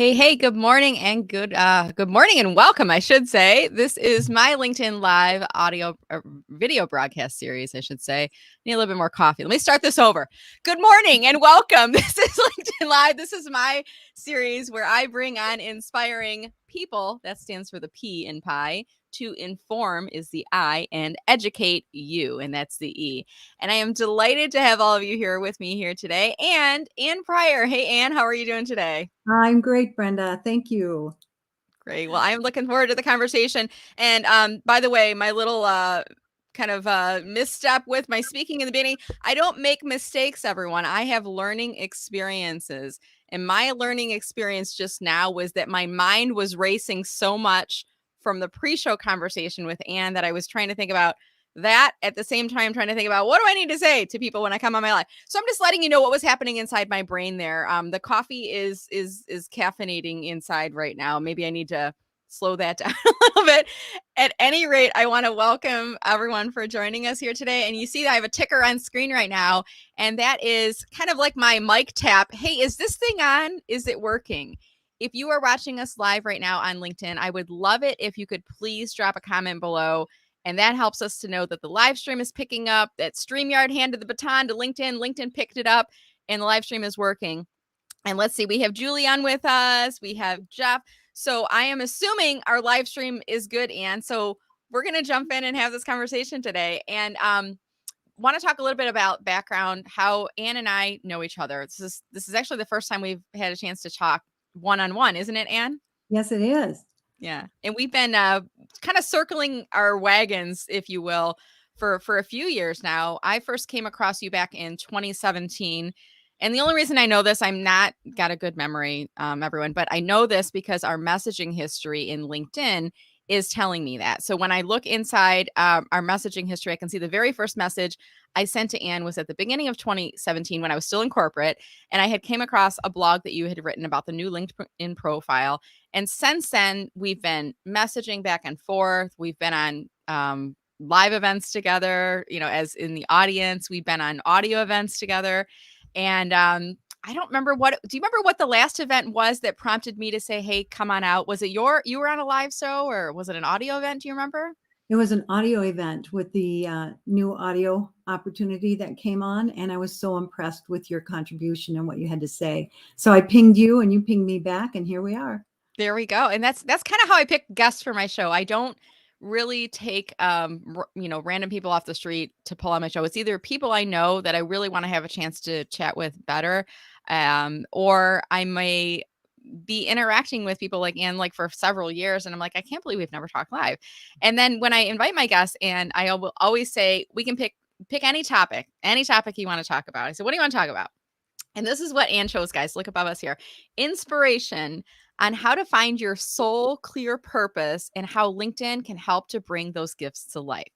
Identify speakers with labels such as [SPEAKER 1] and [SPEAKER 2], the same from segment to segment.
[SPEAKER 1] Hey, good morning and good morning and welcome, I should say. This is my LinkedIn Live audio video broadcast series, I should say. Need a little bit more coffee. Let me start this over. Good morning and welcome. This is LinkedIn Live. This is my series where I bring on inspiring people. That stands for the P in Pi. To inform is the I, and educate you, and that's the E. And I am delighted to have all of you here with me here today. And Ann Pryor. Hey, Ann, how are you doing today?
[SPEAKER 2] I'm great, Brenda. Thank you.
[SPEAKER 1] Great. Well, I'm looking forward to the conversation. And by the way, my little kind of misstep with my speaking in the beginning, I don't make mistakes, everyone. I have learning experiences. And my learning experience just now was that my mind was racing so much from the pre-show conversation with Anne that I was trying to think about that at the same time trying to think about what do I need to say to people when I come on my live. So I'm just letting you know what was happening inside my brain there. The coffee is caffeinating inside right now. Maybe I need to slow that down a little bit. At any rate, I want to welcome everyone for joining us here today. And you see that I have a ticker on screen right now, and that is kind of like my mic tap. Hey, is this thing on? Is it working? If you are watching us live right now on LinkedIn, I would love it if you could please drop a comment below. And that helps us to know that the live stream is picking up, that StreamYard handed the baton to LinkedIn. LinkedIn picked it up, and the live stream is working. And let's see, we have Julie on with us. We have Jeff. So I am assuming our live stream is good, Ann. So we're going to jump in and have this conversation today. And want to talk a little bit about background, how Ann and I know each other. This is actually the first time we've had a chance to talk one-on-one, isn't it, Ann?
[SPEAKER 2] Yes, it is.
[SPEAKER 1] Yeah. And we've been kind of circling our wagons, if you will, for a few years now. I first came across you back in 2017. And the only reason I know this, I'm not got a good memory, everyone, but I know this because our messaging history in LinkedIn is telling me that. So when I look inside our messaging history, I can see the very first message I sent to Ann was at the beginning of 2017 when I was still in corporate. And I had came across a blog that you had written about the new LinkedIn profile. And since then, we've been messaging back and forth. We've been on live events together, as in the audience. We've been on audio events together. And I don't remember do you remember what the last event was that prompted me to say, hey, come on out? Was it you were on a live show, or was it an audio event? Do you remember?
[SPEAKER 2] It was an audio event with the new audio opportunity that came on. And I was so impressed with your contribution and what you had to say. So I pinged you and you pinged me back, and here we are.
[SPEAKER 1] There we go. And that's kind of how I pick guests for my show. I don't really take random people off the street to pull on my show. It's either people I know that I really want to have a chance to chat with better, or I may be interacting with people like Ann like for several years, and I'm like, I can't believe we've never talked live. And then when I invite my guests, and I will always say we can pick any topic you want to talk about. I said, what do you want to talk about? And this is what Ann chose, guys. Look above us here. Inspiration on how to find your soul clear purpose and how LinkedIn can help to bring those gifts to life.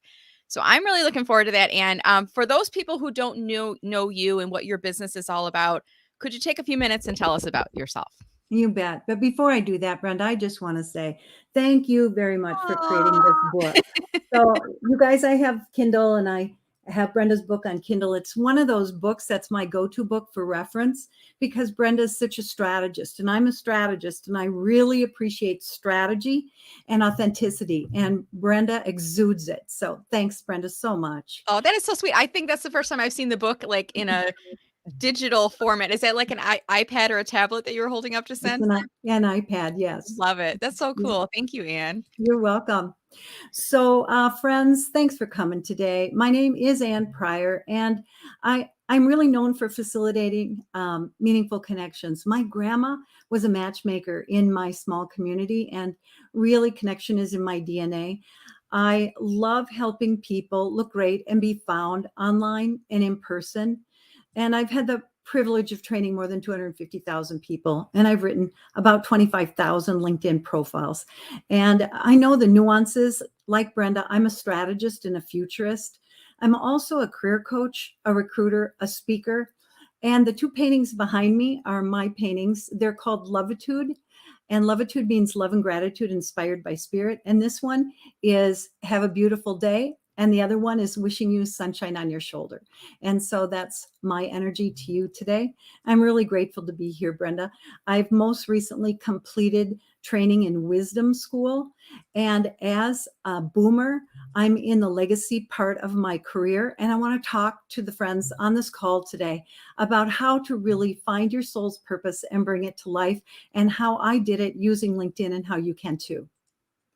[SPEAKER 1] So I'm really looking forward to that. And for those people who don't know you and what your business is all about, could you take a few minutes and tell us about yourself?
[SPEAKER 2] You bet. But before I do that, Brenda, I just want to say thank you very much for creating this book. So, you guys, I have Kindle and I have Brenda's book on Kindle. It's one of those books that's my go-to book for reference because Brenda's such a strategist and I'm a strategist and I really appreciate strategy and authenticity. And Brenda exudes it. So thanks, Brenda, so much.
[SPEAKER 1] Oh, that is so sweet. I think that's the first time I've seen the book like in a digital format. Is that like an iPad or a tablet that you were holding up just
[SPEAKER 2] It's
[SPEAKER 1] then?
[SPEAKER 2] an iPad, yes.
[SPEAKER 1] Love it. That's so cool. Thank you, Ann.
[SPEAKER 2] You're welcome. So, friends, thanks for coming today. My name is Ann Pryor, and I'm really known for facilitating meaningful connections. My grandma was a matchmaker in my small community, and really, connection is in my DNA. I love helping people look great and be found online and in person. And I've had the privilege of training more than 250,000 people, and I've written about 25,000 LinkedIn profiles. And I know the nuances. Like Brenda, I'm a strategist and a futurist. I'm also a career coach, a recruiter, a speaker. And the two paintings behind me are my paintings. They're called Lovitude. And Lovitude means love and gratitude inspired by spirit. And this one is Have a Beautiful Day. and the other one is wishing you sunshine on your shoulder. And so that's my energy to you today. I'm really grateful to be here, Brenda. I've most recently completed training in wisdom school. And as a boomer, I'm in the legacy part of my career. And I want to talk to the friends on this call today about how to really find your soul's purpose and bring it to life, and how I did it using LinkedIn, and how you can too.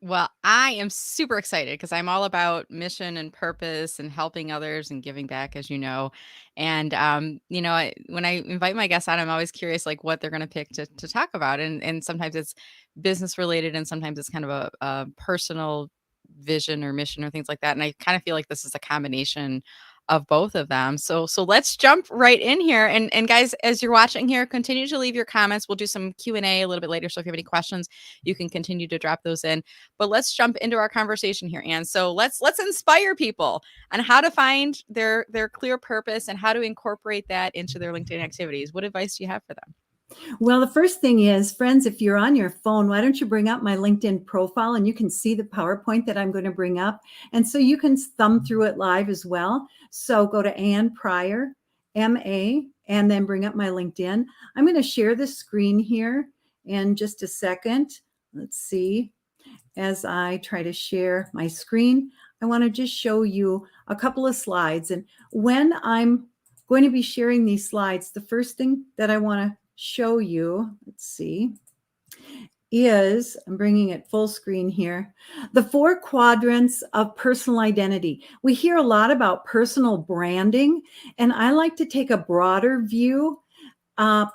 [SPEAKER 1] Well, I am super excited because I'm all about mission and purpose and helping others and giving back, as you know. And when I invite my guests on, I'm always curious, like what they're going to pick to talk about. And sometimes it's business related, and sometimes it's kind of a personal vision or mission or things like that. And I kind of feel like this is a combination of both of them. So let's jump right in here. And guys, as you're watching here, continue to leave your comments. We'll do some Q&A a little bit later. So if you have any questions, you can continue to drop those in. But let's jump into our conversation here, Anne. So let's inspire people on how to find their clear purpose and how to incorporate that into their LinkedIn activities. What advice do you have for them?
[SPEAKER 2] Well, the first thing is, friends, if you're on your phone, why don't you bring up my LinkedIn profile, and you can see the PowerPoint that I'm going to bring up. And so you can thumb through it live as well. So go to Ann Pryor, MA, and then bring up my LinkedIn. I'm going to share the screen here in just a second. Let's see. As I try to share my screen, I want to just show you a couple of slides. And when I'm going to be sharing these slides, the first thing that I want to show you, let's see, is, I'm bringing it full screen here, the 4 quadrants of personal identity. We hear a lot about personal branding, and I like to take a broader view.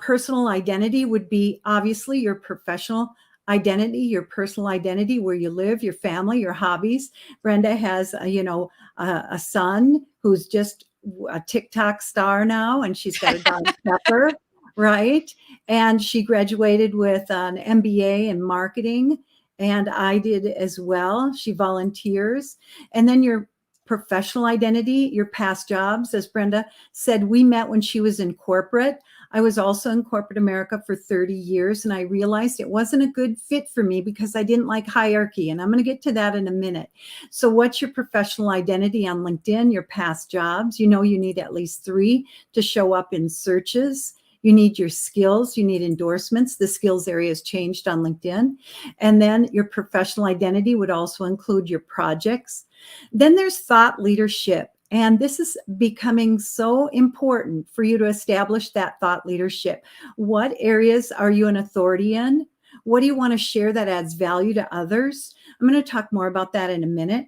[SPEAKER 2] Personal identity would be obviously your professional identity, your personal identity, where you live, your family, your hobbies. Brenda has, a son who's just a TikTok star now, and she's got a dog Pepper, right? And she graduated with an MBA in marketing, and I did as well. She volunteers. And then your professional identity, your past jobs, as Brenda said, we met when she was in corporate. I was also in corporate America for 30 years, and I realized it wasn't a good fit for me because I didn't like hierarchy. And I'm going to get to that in a minute. So what's your professional identity on LinkedIn? Your past jobs. You need at least 3 to show up in searches. You need your skills. You need endorsements. The skills area has changed on LinkedIn. And then your professional identity would also include your projects. Then there's thought leadership. And this is becoming so important for you to establish that thought leadership. What areas are you an authority in? What do you want to share that adds value to others? I'm going to talk more about that in a minute.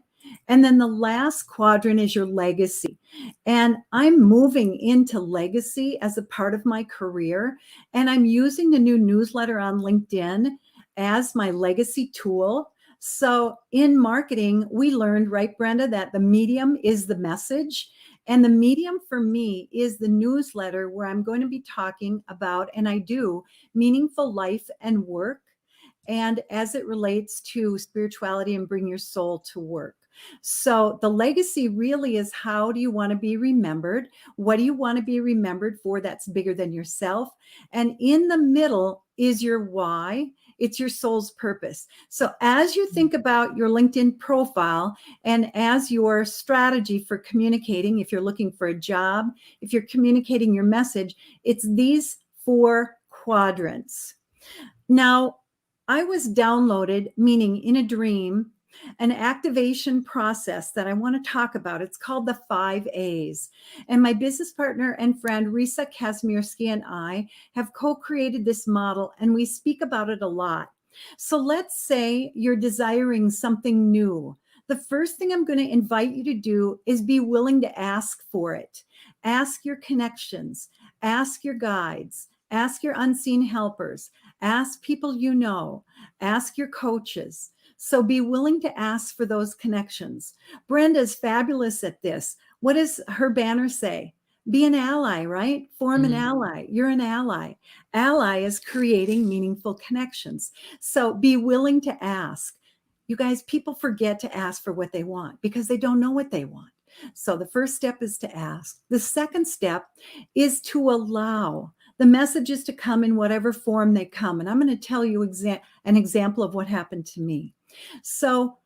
[SPEAKER 2] And then the last quadrant is your legacy. And I'm moving into legacy as a part of my career. And I'm using the new newsletter on LinkedIn as my legacy tool. So in marketing, we learned, right, Brenda, that the medium is the message. And the medium for me is the newsletter, where I'm going to be talking about, and I do, meaningful life and work, and as it relates to spirituality and bring your soul to work. So the legacy really is, how do you want to be remembered? What do you want to be remembered for that's bigger than yourself? And in the middle is your why. It's your soul's purpose. So as you think about your LinkedIn profile and as your strategy for communicating, if you're looking for a job, if you're communicating your message, it's these 4 quadrants. Now, I was downloaded, meaning in a dream, an activation process that I want to talk about. It's called the 5 A's. And my business partner and friend, Risa Kazmierski, and I have co-created this model, and we speak about it a lot. So let's say you're desiring something new. The first thing I'm going to invite you to do is be willing to ask for it. Ask your connections, ask your guides, ask your unseen helpers, ask people you know, ask your coaches. So be willing to ask for those connections. Brenda's fabulous at this. What does her banner say? Be an ally, right? Form an ally. You're an ally. Ally is creating meaningful connections. So be willing to ask. You guys, people forget to ask for what they want because they don't know what they want. So the first step is to ask. The second step is to allow the messages to come in whatever form they come. And I'm going to tell you an example of what happened to me. So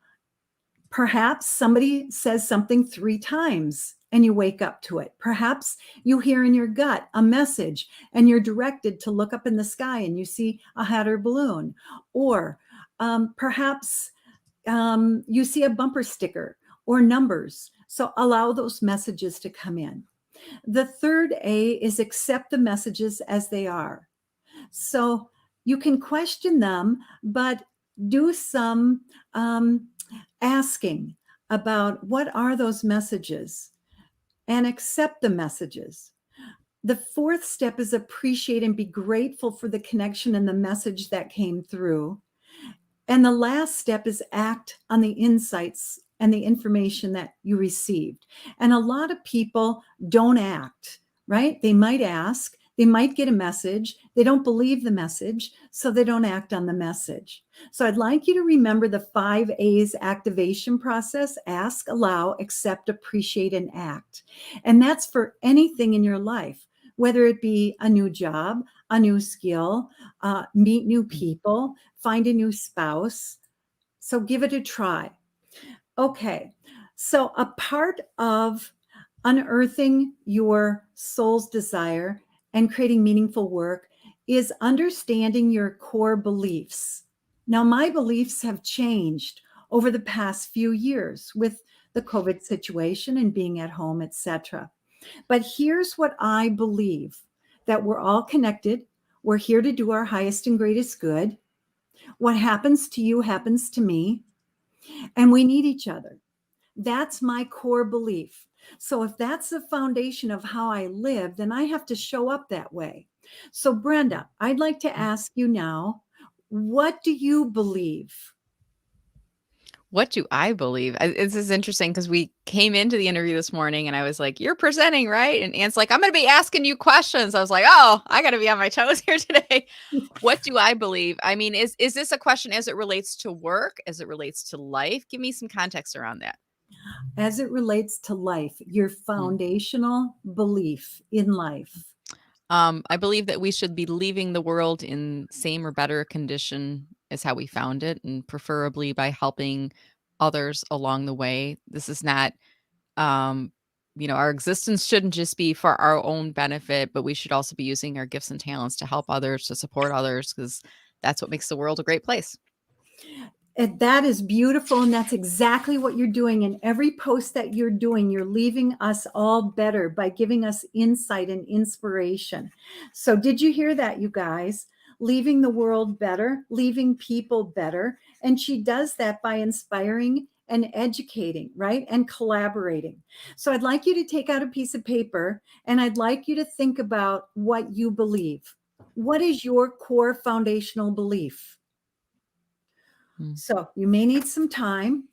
[SPEAKER 2] Perhaps somebody says something 3 times and you wake up to it. Perhaps you hear in your gut a message and you're directed to look up in the sky and you see a hot air balloon. Or perhaps you see a bumper sticker or numbers. So allow those messages to come in. The third A is accept the messages as they are. So you can question them, but do some asking about what are those messages and accept the messages. The fourth step is appreciate and be grateful for the connection and the message that came through. And the last step is act on the insights and the information that you received. And a lot of people don't act, right? They might ask, they might get a message, they don't believe the message, so they don't act on the message. So I'd like you to remember the 5 A's activation process: ask, allow, accept, appreciate, and act. And that's for anything in your life, whether it be a new job, a new skill, meet new people, find a new spouse. So give it a try. Okay, so a part of unearthing your soul's desire and creating meaningful work is understanding your core beliefs. Now, my beliefs have changed over the past few years with the COVID situation and being at home, etc. But here's what I believe: that we're all connected. We're here to do our highest and greatest good. What happens to you happens to me, and we need each other. That's my core belief. So if that's the foundation of how I live, then I have to show up that way. So Brenda, I'd like to ask you now, what do you believe?
[SPEAKER 1] What do I believe? This is interesting because we came into the interview this morning and I was like, "You're presenting, right?" And Anne's like, "I'm going to be asking you questions." I was like, "Oh, I got to be on my toes here today." What do I believe? I mean, is this a question as it relates to work, as it relates to life? Give me some context around that.
[SPEAKER 2] As it relates to life, your
[SPEAKER 1] Mm.
[SPEAKER 2] foundational belief in life.
[SPEAKER 1] I believe that we should be leaving the world in same or better condition as how we found it, and preferably by helping others along the way. This is not, um, our existence shouldn't just be for our own benefit, but we should also be using our gifts and talents to help others, to support others, because that's what makes the world a great place.
[SPEAKER 2] And that is beautiful. And that's exactly what you're doing. In every post that you're doing, you're leaving us all better by giving us insight and inspiration. So, did you hear that, you guys? Leaving the world better, leaving people better. And she does that by inspiring and educating, right? And collaborating. So, I'd like you to take out a piece of paper and I'd like you to think about what you believe. What is your core foundational belief?
[SPEAKER 1] Mm.
[SPEAKER 2] So you may need some time.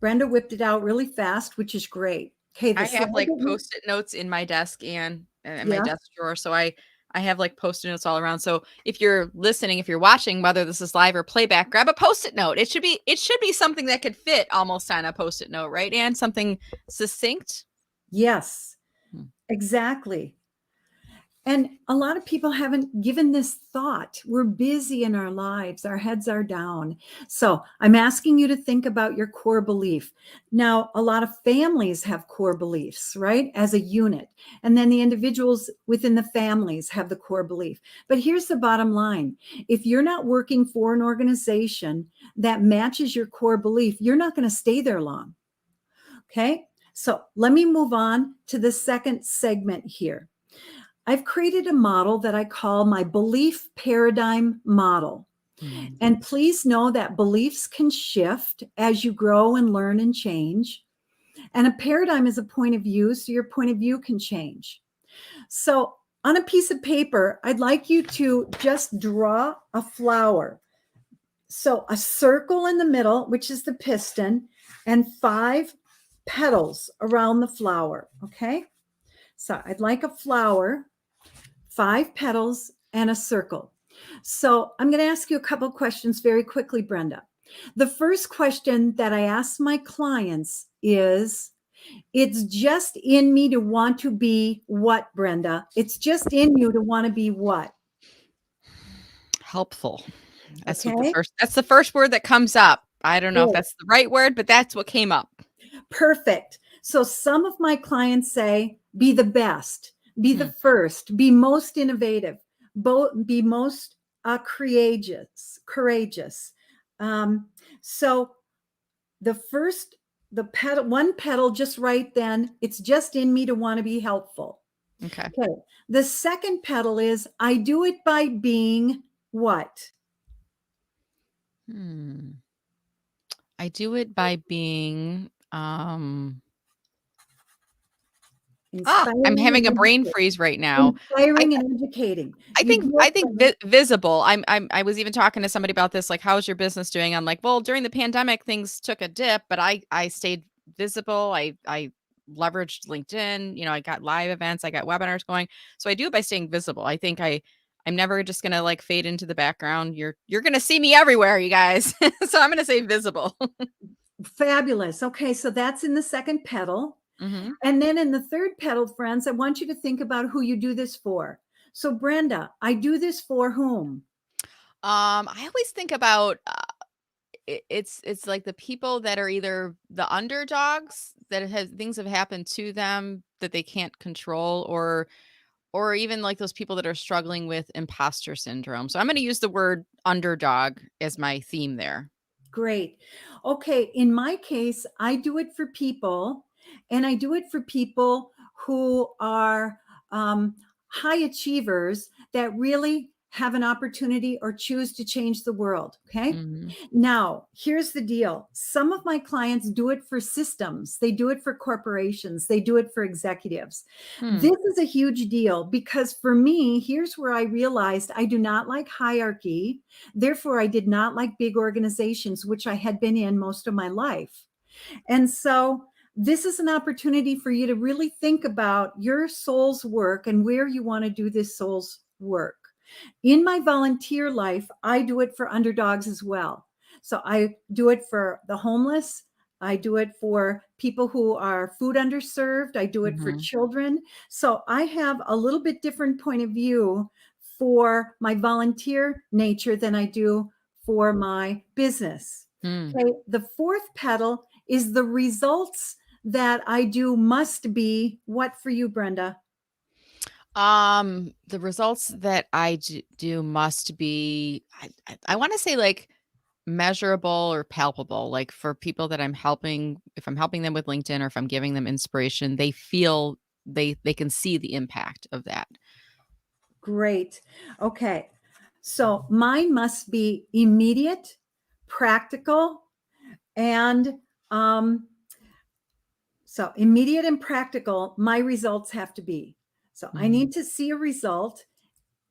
[SPEAKER 2] Brenda whipped it out really fast, which is great. Okay, the
[SPEAKER 1] I
[SPEAKER 2] slide
[SPEAKER 1] have, like,
[SPEAKER 2] that you,
[SPEAKER 1] Post-it notes in my desk and in my
[SPEAKER 2] yeah,
[SPEAKER 1] desk drawer, so I have, like, Post-it notes all around, so if you're listening, if you're watching, whether this is live or playback, grab a Post-it note. It should be something that could fit almost on a Post-it note, right, Anne? Something succinct?
[SPEAKER 2] yes,
[SPEAKER 1] Hmm.
[SPEAKER 2] exactly. And a lot of people haven't given this thought. We're busy in our lives, our heads are down. So I'm asking you to think about your core belief. Now, a lot of families have core beliefs, right? As a unit. And then the individuals within the families have the core belief. But here's the bottom line: if you're not working for an organization that matches your core belief, you're not going to stay there long. Okay. So let me move on to the second segment here. I've created a model that I call my belief paradigm model.
[SPEAKER 1] Mm.
[SPEAKER 2] And please know that beliefs can shift as you grow and learn and change. And a paradigm is a point of view, so your point of view can change. So on a piece of paper, I'd like you to just draw a flower. So a circle in the middle, which is the piston, and 5 petals around the flower. Okay. So I'd like a flower, 5 petals, and a circle. So I'm going to ask you a couple questions very quickly, Brenda. The first question that I ask my clients is, it's just in me to want to be what, Brenda? It's just in you to want to be what?
[SPEAKER 1] Helpful. That's
[SPEAKER 2] Okay.
[SPEAKER 1] the first word that comes up. I don't know if
[SPEAKER 2] Good.
[SPEAKER 1] that's the right word, but that's what came up.
[SPEAKER 2] Perfect. So some of my clients say, be the best, be the
[SPEAKER 1] Hmm.
[SPEAKER 2] first, be most innovative, be most courageous. Um, so the first, the pedal, one pedal, just right then, it's just in me to want to be helpful.
[SPEAKER 1] Okay.
[SPEAKER 2] Okay. The second pedal is I do it by being what?
[SPEAKER 1] Hmm. I do it by being I'm
[SPEAKER 2] Inspiring
[SPEAKER 1] having a
[SPEAKER 2] and
[SPEAKER 1] brain
[SPEAKER 2] educating.
[SPEAKER 1] freeze right now. I
[SPEAKER 2] And educating.
[SPEAKER 1] I
[SPEAKER 2] You
[SPEAKER 1] think
[SPEAKER 2] do
[SPEAKER 1] I
[SPEAKER 2] it
[SPEAKER 1] think
[SPEAKER 2] by
[SPEAKER 1] visible. I was even talking to somebody about this, like, how's your business doing? I'm like, well, during the pandemic, things took a dip, but I stayed visible. I leveraged LinkedIn. I got live events, I got webinars going. So I do it by staying visible. I think I'm never just gonna like fade into the background. You're gonna see me everywhere, you guys. So I'm gonna say visible.
[SPEAKER 2] fabulous. Okay, so that's in the second pedal.
[SPEAKER 1] Hmm.
[SPEAKER 2] And then in the third pedal, friends, I want you to think about who you do this for. So, Brenda, I do this for whom?
[SPEAKER 1] I always think about it's like the people that are either the underdogs that has things have happened to them that they can't control, or even like those people that are struggling with imposter syndrome. So I'm going to use the word underdog as my theme there.
[SPEAKER 2] Great. Okay, in my case, I do it for people, and I do it for people who are high achievers that really have an opportunity or choose to change the world. Okay.
[SPEAKER 1] Mhm.
[SPEAKER 2] Now, here's the deal. Some of my clients do it for systems, they do it for corporations, they do it for executives.
[SPEAKER 1] Hmm.
[SPEAKER 2] This is a huge deal because for me, here's where I realized I do not like hierarchy. Therefore, I did not like big organizations, which I had been in most of my life. And so, this is an opportunity for you to really think about your soul's work and where you want to do this soul's work. In my volunteer life, I do it for underdogs as well. So, I do it for the homeless. I do it for people who are food underserved. I do it for
[SPEAKER 1] Mhm.
[SPEAKER 2] children. So I have a little bit different point of view for my volunteer nature than I do for my business.
[SPEAKER 1] Hmm.
[SPEAKER 2] Okay. The fourth pedal is the results that I do must be what for you, Brenda?
[SPEAKER 1] The results that do must be, I want to say like measurable or palpable. Like for people that I'm helping, if I'm helping them with LinkedIn or if I'm giving them inspiration, they feel they can see the impact of that.
[SPEAKER 2] Great. Okay. So mine must be immediate, practical, and so immediate and practical, my results have to be. So I
[SPEAKER 1] Mhm.
[SPEAKER 2] need to see a result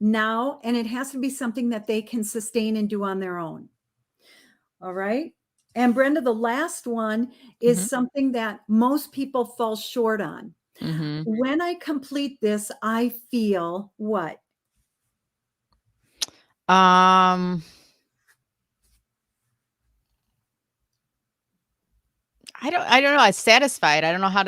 [SPEAKER 2] now, and it has to be something that they can sustain and do on their own. All right. And Brenda, the last one is
[SPEAKER 1] Mhm.
[SPEAKER 2] something that most people fall short on.
[SPEAKER 1] Mhm.
[SPEAKER 2] When I complete this, I feel what?
[SPEAKER 1] Um, I don't know. I'm satisfied. I don't know how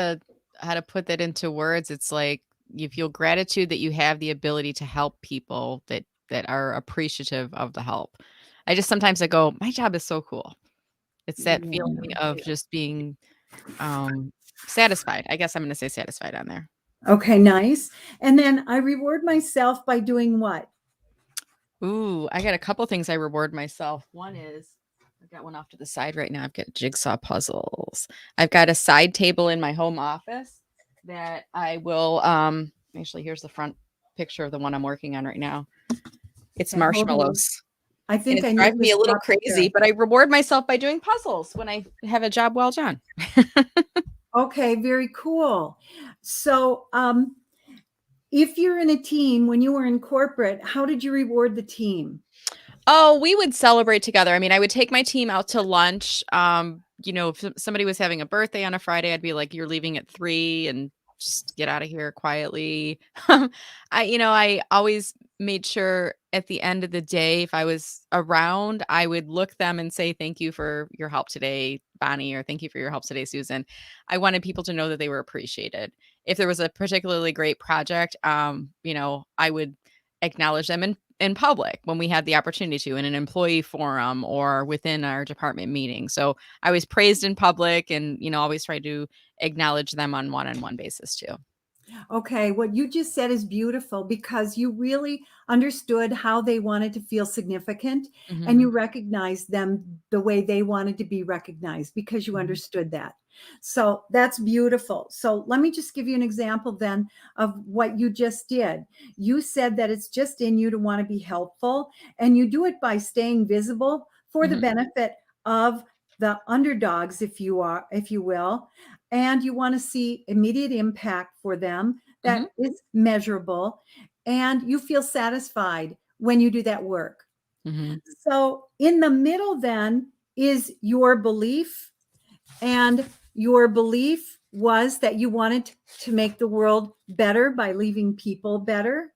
[SPEAKER 1] to put that into words. It's like you feel gratitude that you have the ability to help people that are appreciative of the help. I just sometimes I go, my job is so cool. It's that feeling of just being satisfied. I guess I'm going to say satisfied on there.
[SPEAKER 2] Okay, nice. And then I reward myself by doing what?
[SPEAKER 1] Ooh, I got a couple things I reward myself. One is I've got one off to the side right now. I've got jigsaw puzzles. I've got a side table in my home office that I will actually here's the front picture of the one I'm working on right now. It's
[SPEAKER 2] Okay, hold on.
[SPEAKER 1] marshmallows.
[SPEAKER 2] I
[SPEAKER 1] And
[SPEAKER 2] think
[SPEAKER 1] it's
[SPEAKER 2] I need
[SPEAKER 1] driving
[SPEAKER 2] to
[SPEAKER 1] me a little
[SPEAKER 2] stop you
[SPEAKER 1] crazy,
[SPEAKER 2] there.
[SPEAKER 1] but I reward myself by doing puzzles when I have a job well done.
[SPEAKER 2] Okay, very cool. So, if you're in a team, when you were in corporate, how did you reward the team?
[SPEAKER 1] Oh, we would celebrate together. I mean, I would take my team out to lunch. If somebody was having a birthday on a Friday, I'd be like, "You're leaving at 3 and just get out of here quietly." I always made sure at the end of the day, if I was around, I would look them and say, "Thank you for your help today, Bonnie," or "Thank you for your help today, Susan." I wanted people to know that they were appreciated. If there was a particularly great project, I would acknowledge them. And in public when we had the opportunity to, in an employee forum or within our department meeting. So I was praised in public and, always try to acknowledge them on one-on-one basis too.
[SPEAKER 2] Okay, what you just said is beautiful because you really understood how they wanted to feel significant and
[SPEAKER 1] Mhm.
[SPEAKER 2] you recognized them the way they wanted to be recognized because you
[SPEAKER 1] Mhm.
[SPEAKER 2] understood that. So that's beautiful. So let me just give you an example then of what you just did. You said that it's just in you to want to be helpful, and you do it by staying visible for the
[SPEAKER 1] Mhm.
[SPEAKER 2] benefit of the underdogs, if you will, and you want to see immediate impact for them
[SPEAKER 1] Mhm.
[SPEAKER 2] that is measurable, and you feel satisfied when you do that work.
[SPEAKER 1] Mhm.
[SPEAKER 2] So in the middle then is your belief, and your belief was that you wanted to make the world better by leaving people better.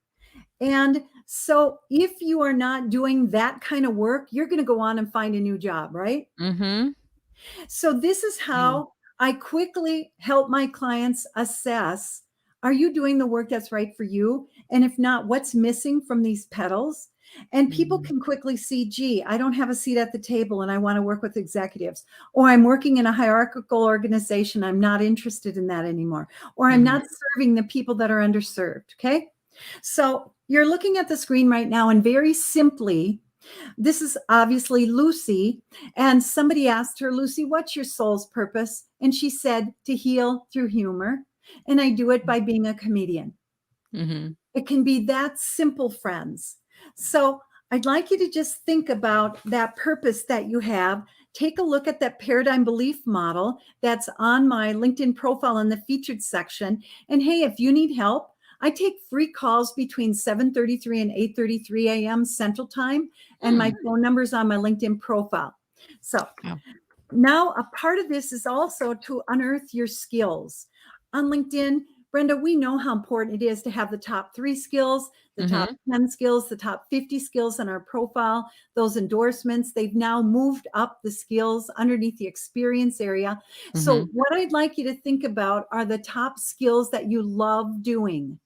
[SPEAKER 2] And so if you are not doing that kind of work, you're going to go on and find a new job, right?
[SPEAKER 1] Mhm.
[SPEAKER 2] So this is
[SPEAKER 1] Mm.
[SPEAKER 2] how I quickly help my clients assess, are you doing the work that's right for you? And if not, what's missing from these petals? And people
[SPEAKER 1] Mhm.
[SPEAKER 2] can quickly see, gee, I don't have a seat at the table and I want to work with executives. Or I'm working in a hierarchical organization. I'm not interested in that anymore. Or I'm
[SPEAKER 1] Mhm.
[SPEAKER 2] not serving the people that are underserved. Okay. So you're looking at the screen right now, and very simply, this is obviously Lucy. And somebody asked her, Lucy, what's your soul's purpose? And she said, to heal through humor. And I do it by being a comedian.
[SPEAKER 1] Mhm.
[SPEAKER 2] It can be that simple, friends. So I'd like you to just think about that purpose that you have. Take a look at that paradigm belief model that's on my LinkedIn profile in the featured section. And hey, if you need help, I take free calls between 7:33 and 8:33 a.m. Central Time, and
[SPEAKER 1] Hmm.
[SPEAKER 2] my phone number is on my LinkedIn profile. So
[SPEAKER 1] Wow.
[SPEAKER 2] now, a part of this is also to unearth your skills. On LinkedIn, Brenda, we know how important it is to have the top 3 skills, the top
[SPEAKER 1] Mhm.
[SPEAKER 2] 10 skills, the top 50 skills on our profile, those endorsements. They've now moved up the skills underneath the experience area. So,
[SPEAKER 1] Mhm.
[SPEAKER 2] what I'd like you to think about are the top skills that you love doing.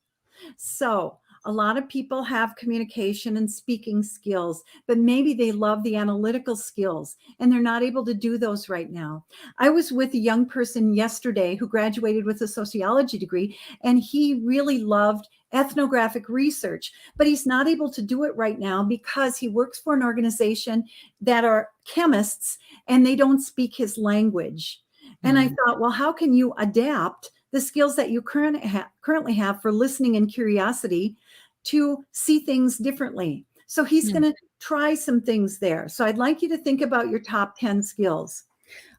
[SPEAKER 2] So, a lot of people have communication and speaking skills, but maybe they love the analytical skills and they're not able to do those right now. I was with a young person yesterday who graduated with a sociology degree, and he really loved ethnographic research, but he's not able to do it right now because he works for an organization that are chemists and they don't speak his language. And I
[SPEAKER 1] Mhm.
[SPEAKER 2] thought, well, how can you adapt the skills that you currently have for listening and curiosity to see things differently? So he's
[SPEAKER 1] Mm.
[SPEAKER 2] going to try some things there. So I'd like you to think about your top 10 skills.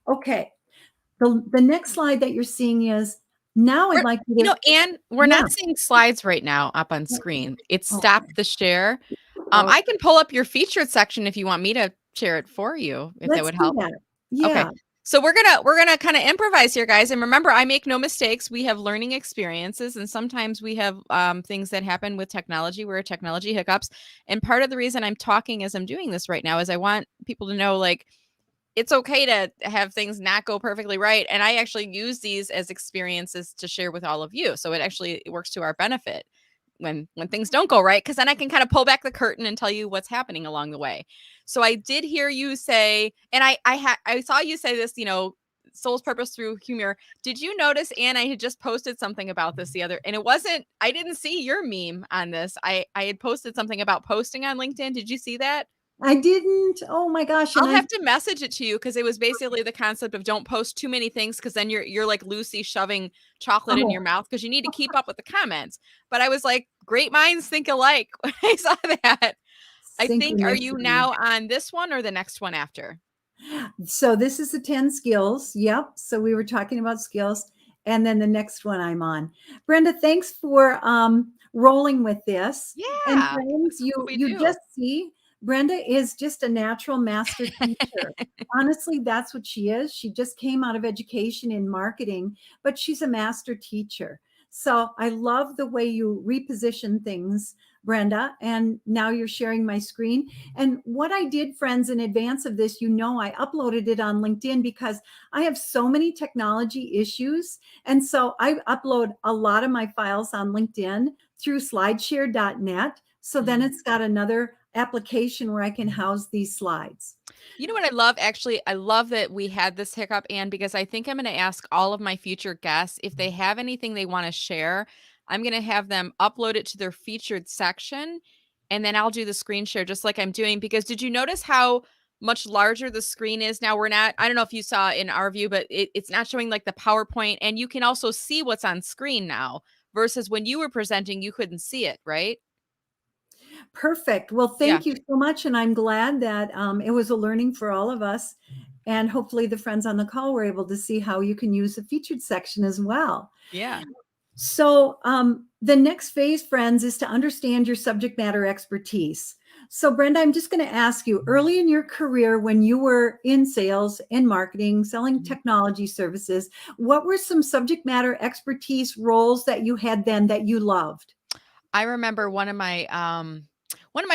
[SPEAKER 2] Okay. The next slide that you're seeing is, now I'd
[SPEAKER 1] We're
[SPEAKER 2] like you to,
[SPEAKER 1] Anne, we're
[SPEAKER 2] yeah.
[SPEAKER 1] not seeing slides right now up on screen. It's
[SPEAKER 2] Okay.
[SPEAKER 1] stop the share.
[SPEAKER 2] Oh,
[SPEAKER 1] I can pull up your featured section if you want me to share it for you, if that
[SPEAKER 2] let's
[SPEAKER 1] would
[SPEAKER 2] do
[SPEAKER 1] help.
[SPEAKER 2] that.
[SPEAKER 1] Okay.
[SPEAKER 2] Yeah.
[SPEAKER 1] So we're gonna kind of improvise here, guys. And remember, I make no mistakes. We have learning experiences, and sometimes we have things that happen with technology where technology hiccups. And part of the reason I'm talking as I'm doing this right now is I want people to know, like, it's okay to have things not go perfectly right. And I actually use these as experiences to share with all of you. So it works to our benefit when things don't go right, because then I can kind of pull back the curtain and tell you what's happening along the way. So I did hear you say, and I saw you say this, soul's purpose through humor. Did you notice, Anne, I had just posted something about this the other, and I didn't see your meme on this. I had posted something about posting on LinkedIn. Did you see that?
[SPEAKER 2] I didn't. Oh my gosh. And
[SPEAKER 1] I'll have to message it to you, because it was basically the concept of don't post too many things, because then you're like Lucy shoving chocolate in
[SPEAKER 2] oh,
[SPEAKER 1] your mouth, because you need to keep up with the comments. But I was like, great minds think alike when I saw that. I think, are you
[SPEAKER 2] synchronicity.
[SPEAKER 1] now on this one or the next one after?
[SPEAKER 2] So this is the 10 skills. Yep. So we were talking about skills. And then the next one I'm on. Brenda, thanks for rolling with this. And
[SPEAKER 1] Yeah,
[SPEAKER 2] friends,
[SPEAKER 1] that's what we
[SPEAKER 2] you
[SPEAKER 1] do.
[SPEAKER 2] just see Brenda is just a natural master teacher. Honestly, that's what she is. She just came out of education in marketing, but she's a master teacher. So I love the way you reposition things, Brenda. And now you're sharing my screen. And what I did, friends, in advance of this, I uploaded it on LinkedIn because I have so many technology issues. And so I upload a lot of my files on LinkedIn through slideshare.net. So then
[SPEAKER 1] Mm.
[SPEAKER 2] it's got another application where I can house these slides.
[SPEAKER 1] You know what I love? Actually, I love that we had this hiccup, Anne, because I think I'm going to ask all of my future guests if they have anything they want to share. I'm going to have them upload it to their featured section, and then I'll do the screen share just like I'm doing. Because did you notice how much larger the screen is now? We're not, I don't know if you saw in our view, but it's not showing like the PowerPoint, and you can also see what's on screen now versus when you were presenting, you couldn't see it, right?
[SPEAKER 2] Perfect. Well,
[SPEAKER 1] Yeah.
[SPEAKER 2] thank you so much. And I'm glad that it was a learning for all of us. And hopefully the friends on the call were able to see how you can use the featured section as well.
[SPEAKER 1] Yeah.
[SPEAKER 2] So the next phase, friends, is to understand your subject matter expertise. So Brenda, I'm just going to ask you, early in your career when you were in sales and marketing, selling technology services, what were some subject matter expertise roles that you had then that you loved?
[SPEAKER 1] I remember one of my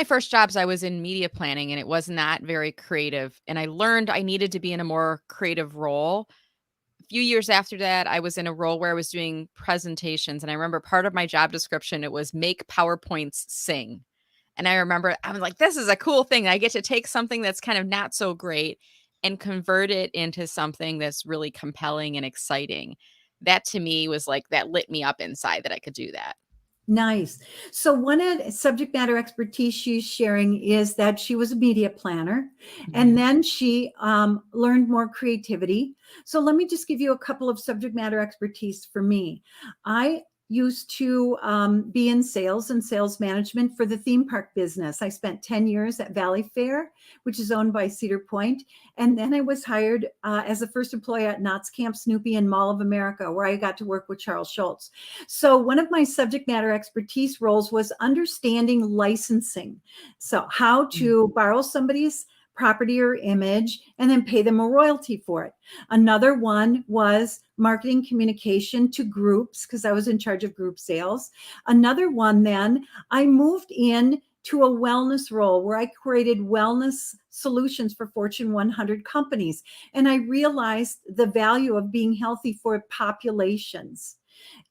[SPEAKER 1] first jobs, I was in media planning, and it was not very creative, and I learned I needed to be in a more creative role. A few years after that, I was in a role where I was doing presentations, and I remember part of my job description, it was make PowerPoints sing. And I remember I was like, this is a cool thing. I get to take something that's kind of not so great and convert it into something that's really compelling and exciting. That to me was like that lit me up inside that I could do that.
[SPEAKER 2] Nice. So one of subject matter expertise she's sharing is that she was a media planner, and then she learned more creativity. So let me just give you a couple of subject matter expertise for me. I used to be in sales and sales management for the theme park business. I spent 10 years at Valley Fair, which is owned by Cedar Point. And then I was hired as a first employee at Knott's Camp Snoopy and Mall of America, where I got to work with Charles Schultz. So one of my subject matter expertise roles was understanding licensing. So how to borrow somebody's property or image and then pay them a royalty for it. Another one was marketing communication to groups because I was in charge of group sales. Another one, then I moved in to a wellness role where I created wellness solutions for Fortune 100 companies. And I realized the value of being healthy for populations.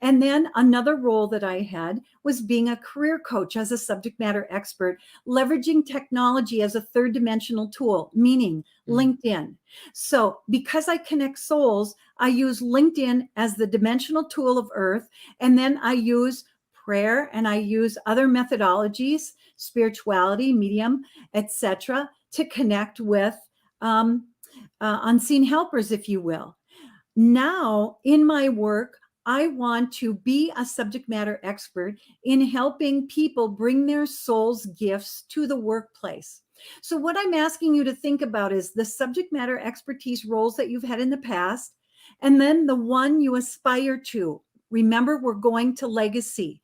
[SPEAKER 2] And then another role that I had was being a career coach as a subject matter expert, leveraging technology as a third dimensional tool, meaning LinkedIn. So because I connect souls, I use LinkedIn as the dimensional tool of Earth. And then I use prayer and I use other methodologies, spirituality, medium, etc., to connect with unseen helpers, if you will. Now, in my work, I want to be a subject matter expert in helping people bring their soul's gifts to the workplace. So, what I'm asking you to think about is the subject matter expertise roles that you've had in the past, and then the one you aspire to. Remember, we're going to legacy.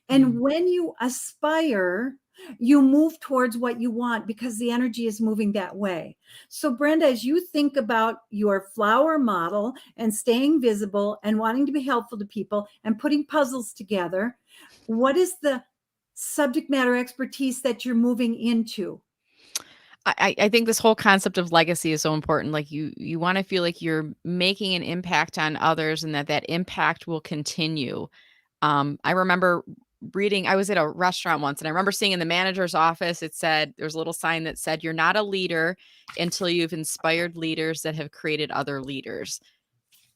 [SPEAKER 2] And when you aspire, you move towards what you want because the energy is moving that way. So, Brenda, as you think about your flower model and staying visible and wanting to be helpful to people and putting puzzles together, what is the subject matter expertise that you're moving into?
[SPEAKER 1] I think this whole concept of legacy is so important. Like you want to feel like you're making an impact on others and that impact will continue. I remember reading, I was at a restaurant once and I remember seeing in the manager's office, it said, there's a little sign that said, you're not a leader until you've inspired leaders that have created other leaders.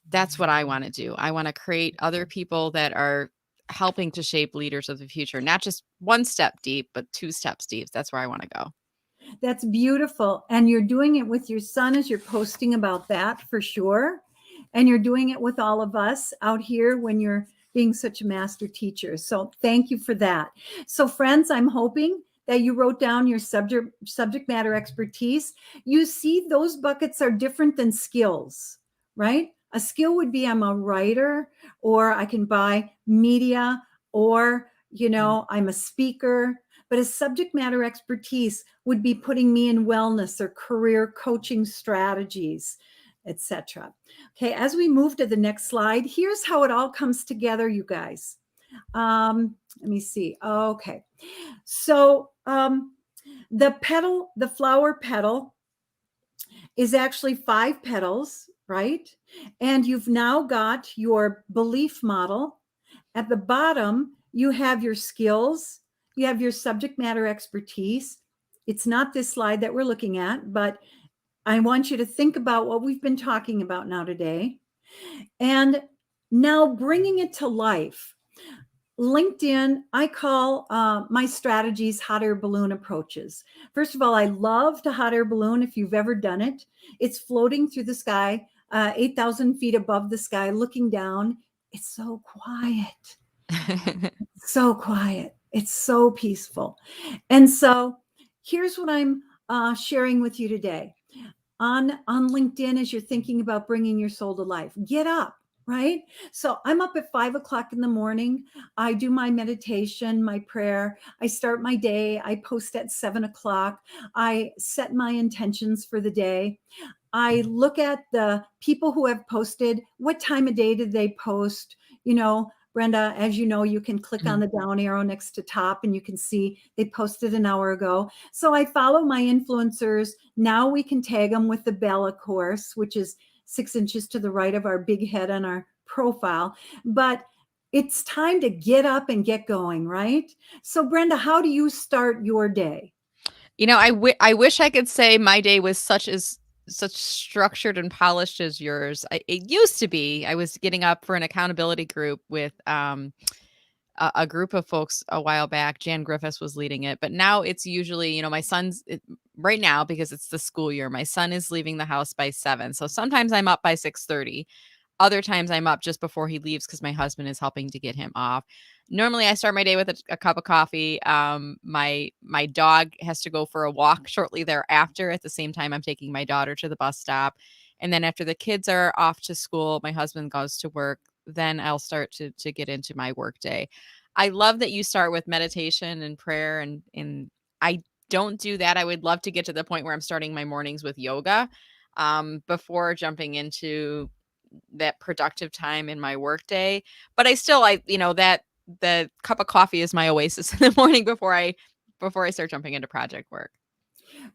[SPEAKER 1] That's what I want to do. I want to create other people that are helping to shape leaders of the future, not just one step deep, but two steps deep. That's where I want to go.
[SPEAKER 2] That's beautiful. And you're doing it with your son as you're posting about that for sure. And you're doing it with all of us out here when you're being such a master teacher. So thank you for that. So friends, I'm hoping that you wrote down your subject matter expertise. You see, those buckets are different than skills, right? A skill would be I'm a writer, or I can buy media, or, I'm a speaker. But a subject matter expertise would be putting me in wellness or career coaching strategies, etc. Okay, as we move to the next slide, here's how it all comes together, you guys. Let me see. Okay, so the flower petal is actually 5 petals, right? And you've now got your belief model. At the bottom, you have your skills, You have your subject matter expertise. It's not this slide that we're looking at, but I want you to think about what we've been talking about now today. And now bringing it to life. LinkedIn, I call my strategies hot air balloon approaches. First of all, I love the hot air balloon if you've ever done it. It's floating through the sky, 8,000 feet above the sky, looking down. It's so quiet, so quiet. It's so peaceful. And so here's what I'm sharing with you today. On LinkedIn, as you're thinking about bringing your soul to life, get up, right? So I'm up at 5 o'clock in the morning. I do my meditation, my prayer. I start my day. I post at 7 o'clock. I set my intentions for the day. I look at the people who have posted. What time of day did they post? You know, Brenda, as you know, you can click on the down arrow next to top and you can see they posted an hour ago. So I follow my influencers. Now we can tag them with the bell, of course, which is 6 inches to the right of our big head on our profile. But it's time to get up and get going, right? So Brenda, how do you start your day?
[SPEAKER 1] I wish I could say my day was such structured and polished as yours. It used to be. I was getting up for an accountability group with a group of folks a while back. Jan Griffiths was leading it, but now it's usually, my right now, because it's the school year, my son is leaving the house by 7. So sometimes I'm up by 6:30. Other times I'm up just before he leaves because my husband is helping to get him off. Normally I start my day with a cup of coffee. My dog has to go for a walk shortly thereafter. At the same time, I'm taking my daughter to the bus stop. And then after the kids are off to school, my husband goes to work. Then I'll start to get into my work day. I love that you start with meditation and prayer, and I don't do that. I would love to get to the point where I'm starting my mornings with yoga before jumping into that productive time in my workday. But that the cup of coffee is my oasis in the morning before I start jumping into project work.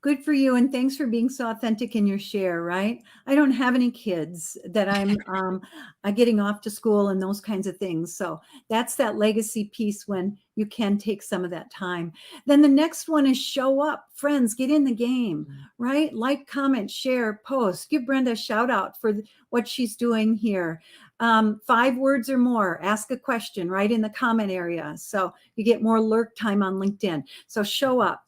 [SPEAKER 2] Good for you. And thanks for being so authentic in your share, right? I don't have any kids that I'm getting off to school and those kinds of things. So that's that legacy piece when you can take some of that time. Then the next one is show up. Friends, get in the game, right? Like, comment, share, post. Give Brenda a shout out for what she's doing here. 5 words or more, ask a question right in the comment area. So you get more lurk time on LinkedIn. So show up.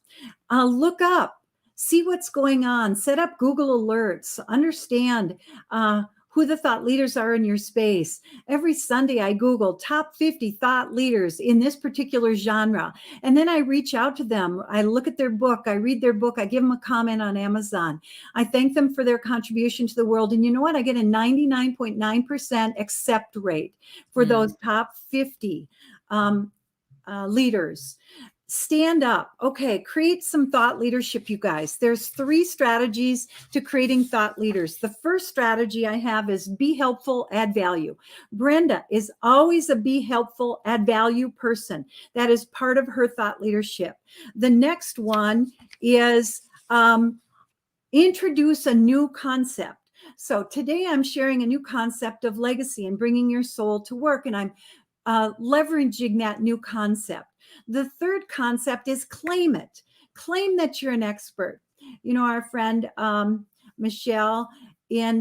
[SPEAKER 2] Look up, see what's going on, set up Google alerts, understand who the thought leaders are in your space. Every Sunday, I Google top 50 thought leaders in this particular genre. And then I reach out to them. I look at their book. I read their book. I give them a comment on Amazon. I thank them for their contribution to the world. And you know what? I get a 99.9% accept rate for those top 50 leaders. Stand up. Okay, create some thought leadership, you guys. There's 3 strategies to creating thought leaders. The first strategy I have is be helpful, add value. Brenda is always a be helpful, add value person. That is part of her thought leadership. The next one is introduce a new concept. So today I'm sharing a new concept of legacy and bringing your soul to work, and I'm leveraging that new concept. The third concept is claim it. Claim that you're an expert. You know, our friend Michelle in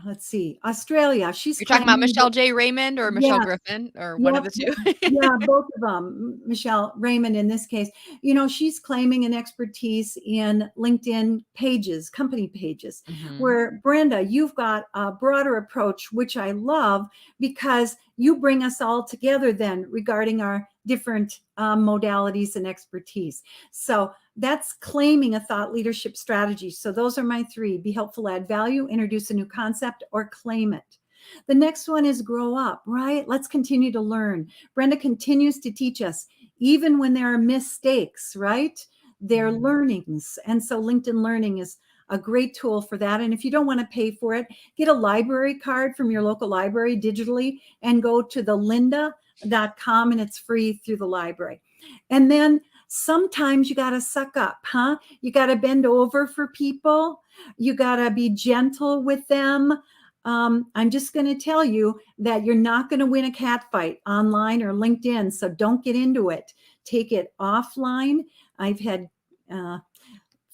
[SPEAKER 2] let's see, Australia. She's
[SPEAKER 1] You're talking about
[SPEAKER 2] claiming
[SPEAKER 1] Michelle J. Raymond or Michelle
[SPEAKER 2] Yes.
[SPEAKER 1] Griffin or one of the two?
[SPEAKER 2] Yeah, both of them. Michelle Raymond in this case. You know, she's claiming an expertise in LinkedIn pages, company pages, where Brenda, you've got a broader approach, which I love because you bring us all together then regarding our different modalities and expertise. So that's claiming a thought leadership strategy. So those are my 3: be helpful, add value, introduce a new concept, or claim it. The next one is grow up, right? Let's continue to learn. Brenda continues to teach us, even when there are mistakes, right? They're learnings. And so LinkedIn Learning is a great tool for that. And if you don't want to pay for it, get a library card from your local library digitally and go to the lynda.com, and it's free through the library. And then sometimes you got to suck up, huh? You got to bend over for people. You got to be gentle with them. I'm just going to tell you that you're not going to win a cat fight online or LinkedIn. So don't get into it. Take it offline. I've had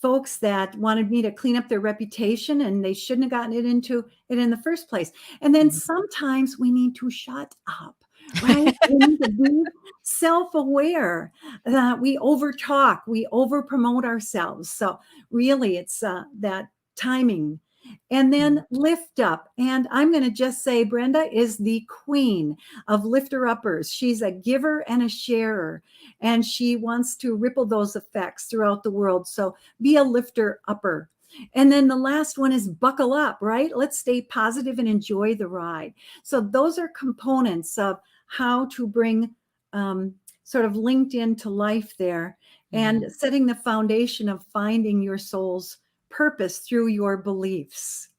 [SPEAKER 2] folks that wanted me to clean up their reputation and they shouldn't have gotten it into it in the first place. And then sometimes we need to shut up, right? We need to be self-aware that we overtalk, we overpromote ourselves. So really it's that timing. And then lift up. And I'm going to just say Brenda is the queen of lifter uppers. She's a giver and a sharer, and she wants to ripple those effects throughout the world. So be a lifter upper. And then the last one is buckle up, right? Let's stay positive and enjoy the ride. So those are components of how to bring sort of LinkedIn to life there, and setting the foundation of finding your soul's purpose through your beliefs.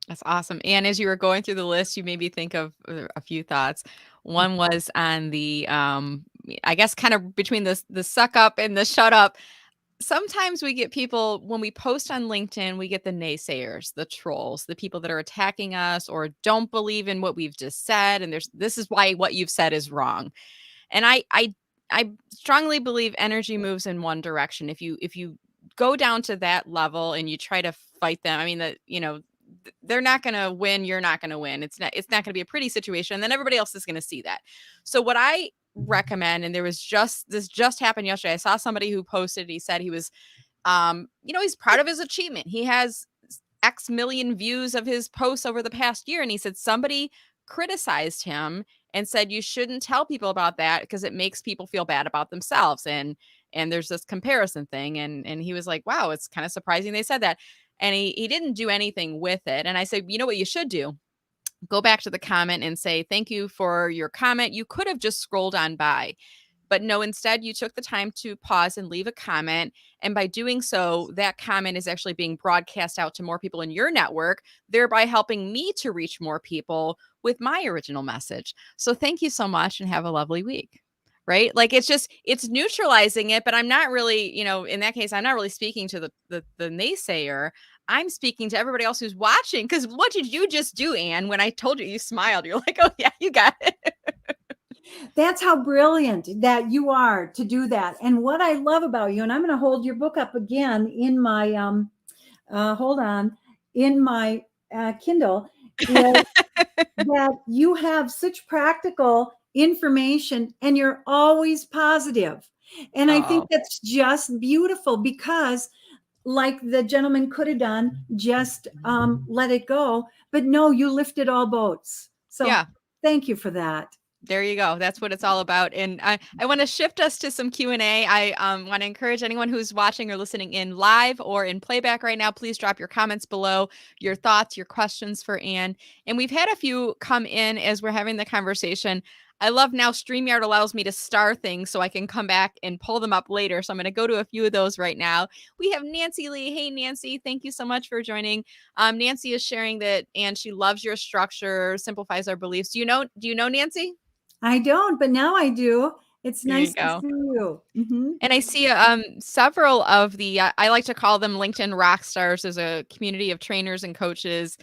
[SPEAKER 1] That's awesome. And as you were going through the list, you made me think of a few thoughts. One was on the, I guess, kind of between the suck up and the shut up. Sometimes we get people when we post on LinkedIn, we get the naysayers, the trolls, the people that are attacking us or don't believe in what we've just said. And this is why what you've said is wrong. And I strongly believe energy moves in one direction. If you go down to that level and you try to fight them, I mean that, they're not going to win, you're not going to win. It's not going to be a pretty situation. And then everybody else is going to see that. So what I recommend, and this just happened yesterday. I saw somebody who posted, he said he was he's proud of his achievement. He has X million views of his posts over the past year. And he said somebody criticized him and said, you shouldn't tell people about that because it makes people feel bad about themselves. And there's this comparison thing. And he was like, wow, it's kind of surprising they said that. And he didn't do anything with it. And I said, you know what you should do? Go back to the comment and say, thank you for your comment. You could have just scrolled on by. But no, instead, you took the time to pause and leave a comment. And by doing so, that comment is actually being broadcast out to more people in your network, thereby helping me to reach more people with my original message. So thank you so much and have a lovely week. Right? Like it's neutralizing it, but I'm not really, in that case, I'm not really speaking to the naysayer. I'm speaking to everybody else who's watching. Because what did you just do, Anne? When I told you, you smiled. You're like, oh yeah, you got it.
[SPEAKER 2] That's how brilliant that you are to do that. And what I love about you, and I'm going to hold your book up again in my, hold on, in my Kindle, is that you have such practical information and you're always positive. And I think
[SPEAKER 1] Oh,
[SPEAKER 2] that's just beautiful because like the gentleman could have done, just let it go. But no, you lifted all boats. So
[SPEAKER 1] yeah.
[SPEAKER 2] thank you for that.
[SPEAKER 1] There you go. That's what it's all about. And I want to shift us to some Q&A. I want to encourage anyone who's watching or listening in live or in playback right now, please drop your comments below, your thoughts, your questions for Anne. And we've had a few come in as we're having the conversation. I love now StreamYard allows me to star things so I can come back and pull them up later. So I'm going to go to a few of those right now. We have Nancy Lee. Hey, Nancy, thank you so much for joining. Nancy is sharing that, and she loves your structure, simplifies our beliefs. Do you know Nancy?
[SPEAKER 2] I don't, but now I do. It's
[SPEAKER 1] There you
[SPEAKER 2] nice to
[SPEAKER 1] go.
[SPEAKER 2] see you.
[SPEAKER 1] And I see several of the, I like to call them LinkedIn rock stars. There's a community of trainers and coaches.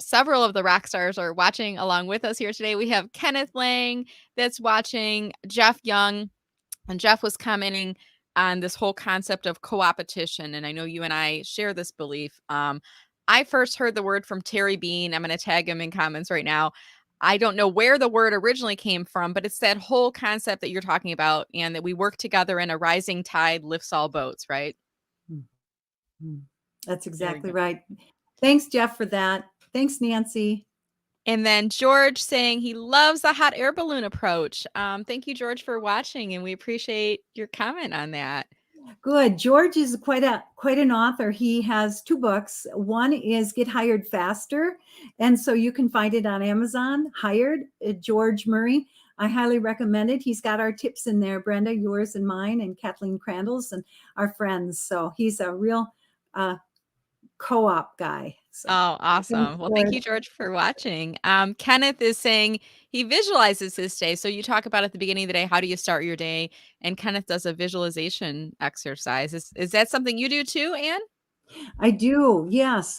[SPEAKER 1] Several of the rock stars are watching along with us here today. We have Kenneth Lang that's watching, Jeff Young, and Jeff was commenting on this whole concept of co-opetition. And I know you and I share this belief. I first heard the word from Terry Bean. I'm going to tag him in comments right now. I don't know where the word originally came from, but it's that whole concept that you're talking about, and that we work together and a rising tide lifts all boats, right?
[SPEAKER 2] Mhm. That's
[SPEAKER 1] There we
[SPEAKER 2] exactly
[SPEAKER 1] go.
[SPEAKER 2] right. Thanks, Jeff, for that. Thanks, Nancy.
[SPEAKER 1] And then George saying he loves the hot air balloon approach. Thank you, George, for watching, and we appreciate your comment on that.
[SPEAKER 2] Good. George is quite an author. He has two books. One is Get Hired Faster, and so you can find it on Amazon. Hired, George Murray. I highly recommend it. He's got our tips in there, Brenda, yours and mine, and Kathleen Crandall's, and our friends. So he's a real co-op guy. So
[SPEAKER 1] Oh,
[SPEAKER 2] thanks,
[SPEAKER 1] awesome. Well, thank
[SPEAKER 2] George.
[SPEAKER 1] you, George, for watching. Kenneth is saying he visualizes his day. So you talk about at the beginning of the day, how do you start your day? And Kenneth does a visualization exercise. Is that something you do too, Anne?
[SPEAKER 2] I do. Yes.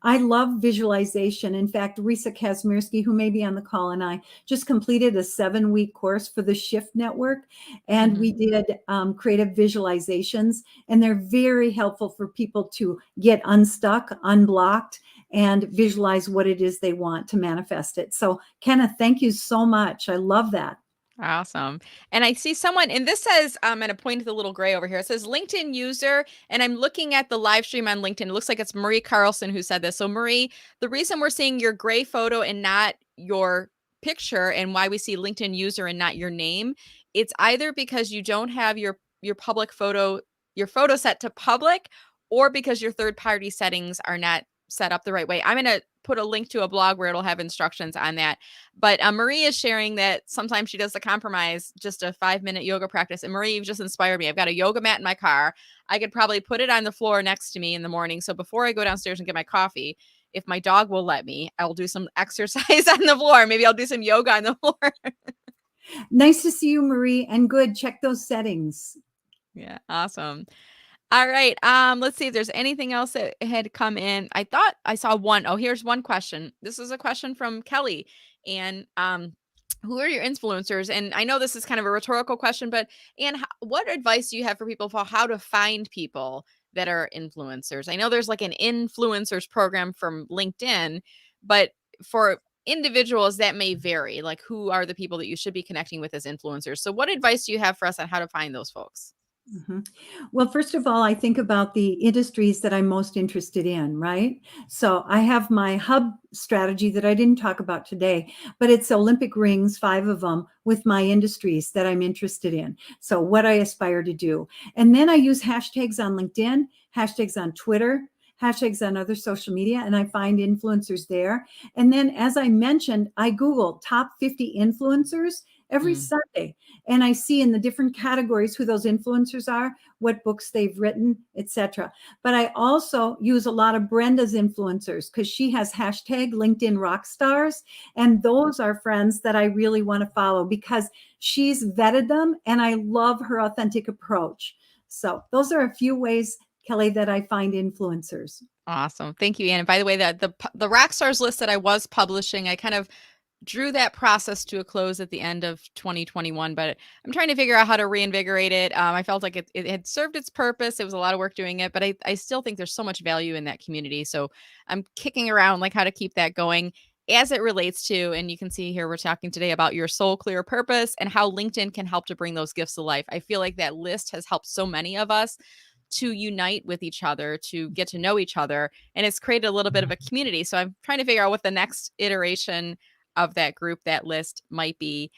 [SPEAKER 2] I love visualization. In fact, Risa Kazmierski, who may be on the call, and I just completed a 7-week course for the Shift Network. And
[SPEAKER 1] Mhm.
[SPEAKER 2] we did creative visualizations, and they're very helpful for people to get unstuck, unblocked, and visualize what it is they want to manifest it. So, Kenneth, thank you so much. I love that.
[SPEAKER 1] Awesome. And I see someone, and this says, and a point of the little gray over here. It says LinkedIn user, and I'm looking at the live stream on LinkedIn. It looks like it's Marie Carlson who said this. So Marie, the reason we're seeing your gray photo and not your picture, and why we see LinkedIn user and not your name, it's either because you don't have your public photo, your photo set to public, or because your third party settings are not set up the right way. I'm going to put a link to a blog where it'll have instructions on that. But Marie is sharing that sometimes she does the compromise, just a 5-minute yoga practice. And Marie, you've just inspired me. I've got a yoga mat in my car. I could probably put it on the floor next to me in the morning. So before I go downstairs and get my coffee, if my dog will let me, I will do some exercise on the floor. Maybe I'll do some yoga on the floor.
[SPEAKER 2] Nice to see you, Marie. And good, check those settings.
[SPEAKER 1] Yeah, awesome. All right. Let's see if there's anything else that had come in. I thought I saw one. Oh, here's one question. This is a question from Kelly. And who are your influencers? And I know this is kind of a rhetorical question, but what advice do you have for people for how to find people that are influencers? I know there's like an influencers program from LinkedIn, but for individuals that may vary, like who are the people that you should be connecting with as influencers? So what advice do you have for us on how to find those folks?
[SPEAKER 2] Mhm. Well, first of all, I think about the industries that I'm most interested in, right? So I have my hub strategy that I didn't talk about today, but it's Olympic rings, 5 of them, with my industries that I'm interested in. So what I aspire to do. And then I use hashtags on LinkedIn, hashtags on Twitter, hashtags on other social media, and I find influencers there. And then, as I mentioned, I Google top 50 influencers every
[SPEAKER 1] Mm.
[SPEAKER 2] Sunday, and I see in the different categories who those influencers are, what books they've written, etc. But I also use a lot of Brenda's influencers because she has hashtag LinkedIn Rockstars, and those are friends that I really want to follow because she's vetted them, and I love her authentic approach. So those are a few ways, Kelly, that I find influencers.
[SPEAKER 1] Awesome. Thank you, Anne. And by the way, the rock stars list that I was publishing, I kind of drew that process to a close at the end of 2021, but I'm trying to figure out how to reinvigorate it. I felt like it had served its purpose. It was a lot of work doing it, but I still think there's so much value in that community. So I'm kicking around like how to keep that going as it relates to, and you can see here, we're talking today about your soul clear purpose and how LinkedIn can help to bring those gifts to life. I feel like that list has helped so many of us to unite with each other, to get to know each other, and it's created a little bit of a community. So I'm trying to figure out what the next iteration of that group, that list might be.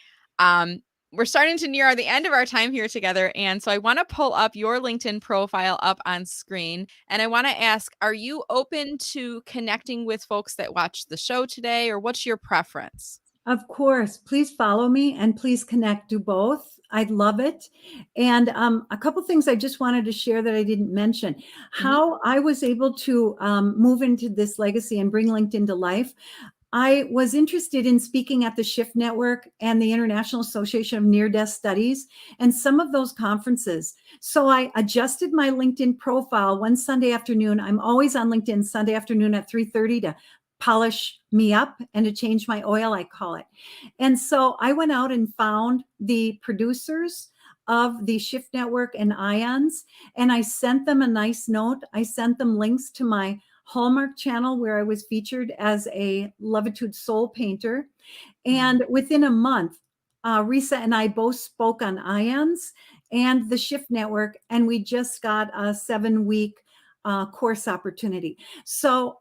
[SPEAKER 1] We're starting to near the end of our time here together. And so I want to pull up your LinkedIn profile up on screen. And I want to ask, are you open to connecting with folks that watch the show today, or what's your preference?
[SPEAKER 2] Of course. Please follow me and please connect. Do both. I'd love it. And a couple things I just wanted to share that I didn't mention.
[SPEAKER 1] Mhm.
[SPEAKER 2] How I was able to move into this legacy and bring LinkedIn to life. I was interested in speaking at the Shift Network and the International Association of Near-Death Studies and some of those conferences. So I adjusted my LinkedIn profile one Sunday afternoon. I'm always on LinkedIn Sunday afternoon at 3:30 to polish me up and to change my oil, I call it. And so I went out and found the producers of the Shift Network and Ions, and I sent them a nice note. I sent them links to my Hallmark channel where I was featured as a Levitude soul painter.
[SPEAKER 1] Mm.
[SPEAKER 2] And within a month, Risa and I both spoke on Ions and the Shift Network, and we just got a 7-week course opportunity. So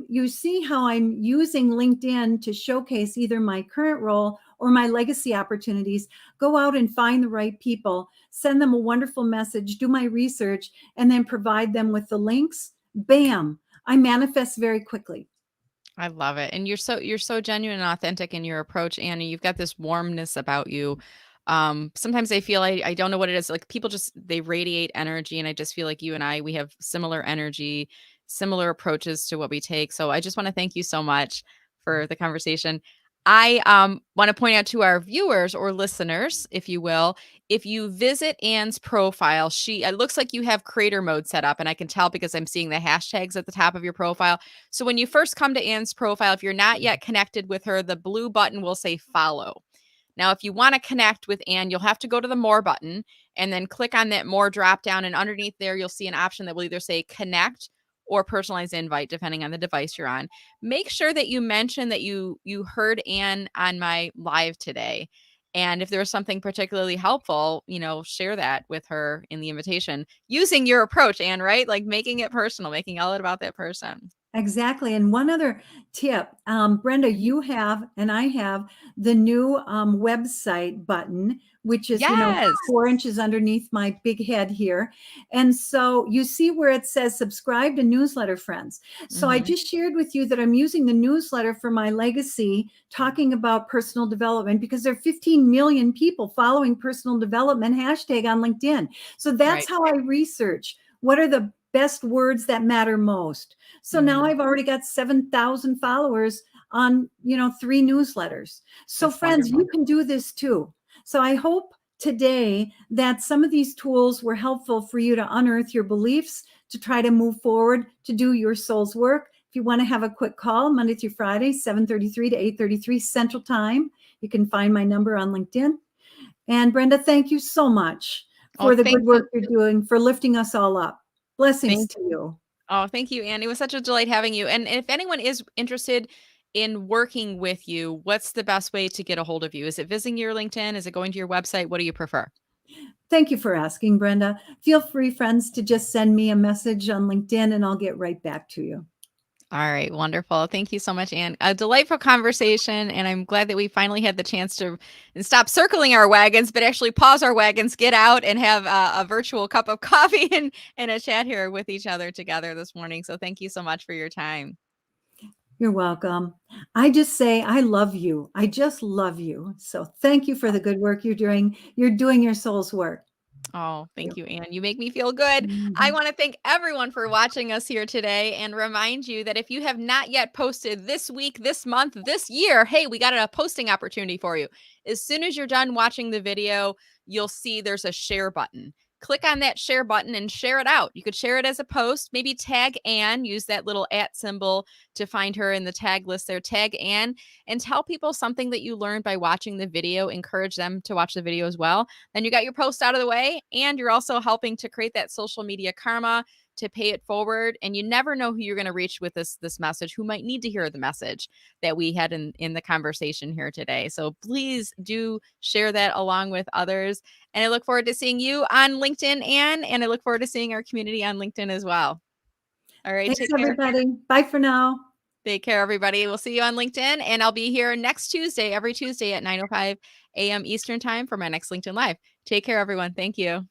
[SPEAKER 2] you see how I'm using LinkedIn to showcase either my current role or my legacy opportunities. Go out and find the right people, send them a wonderful message, do my research, and then provide them with the links. Bam, I manifest very quickly.
[SPEAKER 1] I love it. And you're so genuine and authentic in your approach, Annie. You've got this warmness about you. Sometimes I feel I don't know what it is. Like people just they radiate energy, and I just feel like you and we have similar energy, similar approaches to what we take. So I just want to thank you so much for the conversation. I want to point out to our viewers or listeners, if you will, if you visit Anne's profile, it looks like you have creator mode set up, and I can tell because I'm seeing the hashtags at the top of your profile. So when you first come to Anne's profile, if you're not yet connected with her, the blue button will say follow. Now, if you want to connect with Anne, you'll have to go to the more button and then click on that more drop down. And underneath there, you'll see an option that will either say connect or personalized invite, depending on the device you're on. Make sure that you mention that you heard Anne on my live today. And if there's something particularly helpful, share that with her in the invitation using your approach, Anne, right? Like making it personal, making all about that person.
[SPEAKER 2] Exactly. And one other tip, Brenda,
[SPEAKER 1] Mhm.
[SPEAKER 2] you have, and I have the new website button, which is,
[SPEAKER 1] Yes.
[SPEAKER 2] 4 inches underneath my big head here. And so you see where it says subscribe to newsletter friends. So I
[SPEAKER 1] Hmm.
[SPEAKER 2] just shared with you that I'm using the newsletter for my legacy, talking about personal development, because there are 15 million people following personal development hashtag on LinkedIn. So that's
[SPEAKER 1] Right.
[SPEAKER 2] how I research. What are the best words that matter most? So now
[SPEAKER 1] Hmm.
[SPEAKER 2] I've already got 7,000 followers on, 3 newsletters. So
[SPEAKER 1] That's
[SPEAKER 2] friends,
[SPEAKER 1] wonderful.
[SPEAKER 2] you can do this too. So I hope today that some of these tools were helpful for you to unearth your beliefs, to try to move forward, to do your soul's work. If you want to have a quick call, Monday through Friday, 7:33 to 8:33 Central Time, you can find my number on LinkedIn. And Brenda, thank you so much
[SPEAKER 1] Oh,
[SPEAKER 2] for the
[SPEAKER 1] thank
[SPEAKER 2] good
[SPEAKER 1] you.
[SPEAKER 2] work you're doing, for lifting us all up. Blessings
[SPEAKER 1] Thank
[SPEAKER 2] to you.
[SPEAKER 1] Oh, thank you, Anne. It was such a delight having you. And if anyone is interested in working with you, what's the best way to get a hold of you? Is it visiting your LinkedIn? Is it going to your website? What do you prefer?
[SPEAKER 2] Thank you for asking, Brenda. Feel free, friends, to just send me a message on LinkedIn and I'll get right back to you.
[SPEAKER 1] All right, wonderful. Thank you so much, Anne. A delightful conversation, and I'm glad that we finally had the chance to stop circling our wagons, but actually pause our wagons, get out, and have a virtual cup of coffee and a chat here with each other together this morning. So thank you so much for your time.
[SPEAKER 2] You're welcome. I just say, I love you. I just love you. So thank you for the good work you're doing. You're doing your soul's work.
[SPEAKER 1] Oh, thank you, Anne. You make me feel good. I
[SPEAKER 2] Mhm.
[SPEAKER 1] want to thank everyone for watching us here today and remind you that if you have not yet posted this week, this month, this year, hey, we got a posting opportunity for you. As soon as you're done watching the video, you'll see there's a share button. Click on that share button and share it out. You could share it as a post, maybe tag Anne, use that little @ symbol to find her in the tag list there. Tag Anne and tell people something that you learned by watching the video. Encourage them to watch the video as well. Then you got your post out of the way, and you're also helping to create that social media karma to pay it forward. And you never know who you're going to reach with this message, who might need to hear the message that we had in the conversation here today. So please do share that along with others. And I look forward to seeing you on LinkedIn, Anne, and I look forward to seeing our community on LinkedIn as well. All right,
[SPEAKER 2] Thanks,
[SPEAKER 1] take care.
[SPEAKER 2] everybody. Bye for now.
[SPEAKER 1] Take care, everybody. We'll see you on LinkedIn, and I'll be here next Tuesday, every Tuesday at 9:05 a.m. Eastern Time for my next LinkedIn Live. Take care, everyone. Thank you.